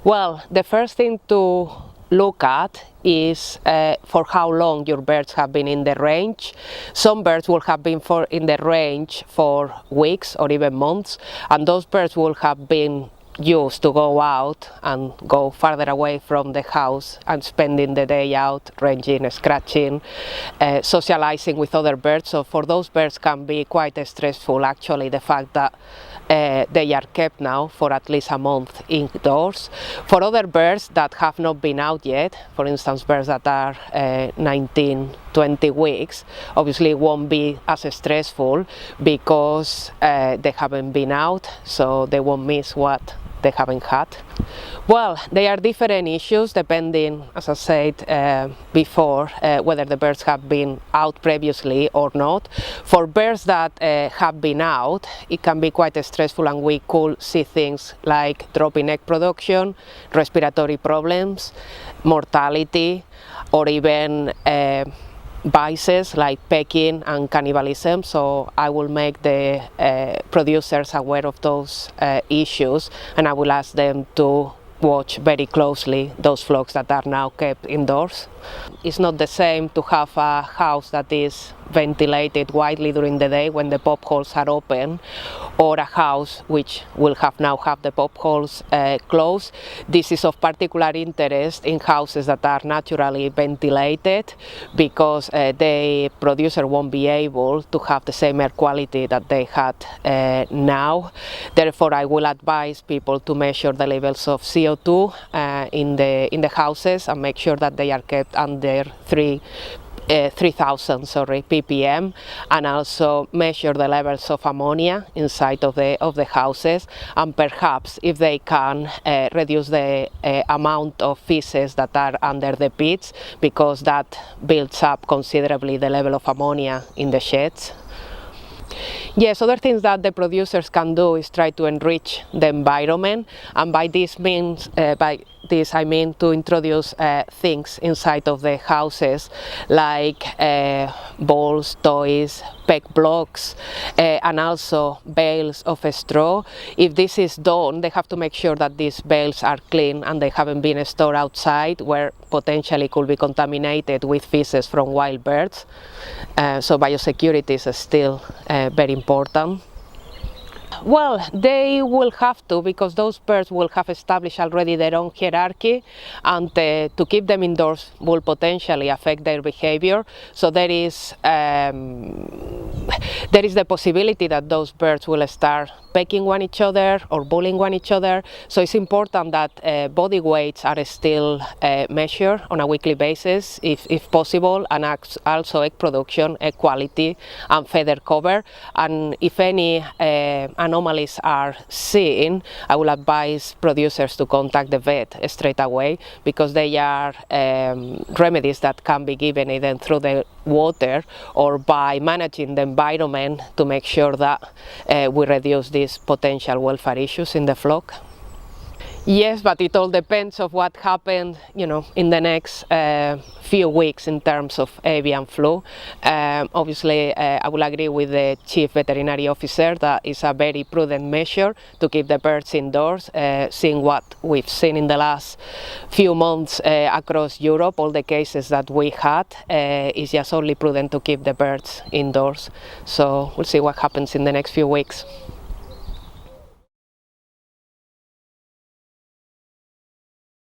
Well, the first thing to look at is for how long your birds have been in the range. Some birds will have been in the range for weeks or even months, and those birds will have been used to go out and go farther away from the house and spending the day out ranging, scratching, socializing with other birds. So for those birds can be quite stressful, actually, the fact that they are kept now for at least a month indoors. For other birds that have not been out yet, for instance birds that are 19-20 weeks, obviously it won't be as stressful because they haven't been out, so they won't miss what they haven't had. Well, they are different issues depending, as I said before, whether the birds have been out previously or not. For birds that have been out, it can be quite stressful, and we could see things like drop in egg production, respiratory problems, mortality, or even vices like pecking and cannibalism. So I will make the producers aware of those issues, and I will ask them to watch very closely those flocks that are now kept indoors. It's not the same to have a house that is ventilated widely during the day when the pop holes are open, or a house which will now have the pop holes closed. This is of particular interest in houses that are naturally ventilated, because the producer won't be able to have the same air quality that they had now. Therefore, I will advise people to measure the levels of CO2 in the houses and make sure that they are kept under 3,000 ppm, and also measure the levels of ammonia inside of the houses, and perhaps, if they can, reduce the amount of feces that are under the pits, because that builds up considerably the level of ammonia in the sheds. Yes, other things that the producers can do is try to enrich the environment, and by this I mean to introduce things inside of the houses like balls, toys, peck blocks, and also bales of straw. If this is done, they have to make sure that these bales are clean and they haven't been stored outside where potentially could be contaminated with feces from wild birds. So biosecurity is still very important. Well, they will have to, because those birds will have established already their own hierarchy, and to keep them indoors will potentially affect their behavior. So there is the possibility that those birds will start pecking one each other or bullying one each other. So it's important that body weights are still measured on a weekly basis, if possible, and also egg production, egg quality, and feather cover. And if any anomalies are seen, I will advise producers to contact the vet straight away, because they are remedies that can be given either through the water or by managing the environment to make sure that we reduce these potential welfare issues in the flock. Yes, but it all depends on what happened, in the next few weeks in terms of avian flu. Obviously, I will agree with the chief veterinary officer that it's a very prudent measure to keep the birds indoors. Seeing what we've seen in the last few months across Europe, all the cases that we had, it's just only prudent to keep the birds indoors. So we'll see what happens in the next few weeks.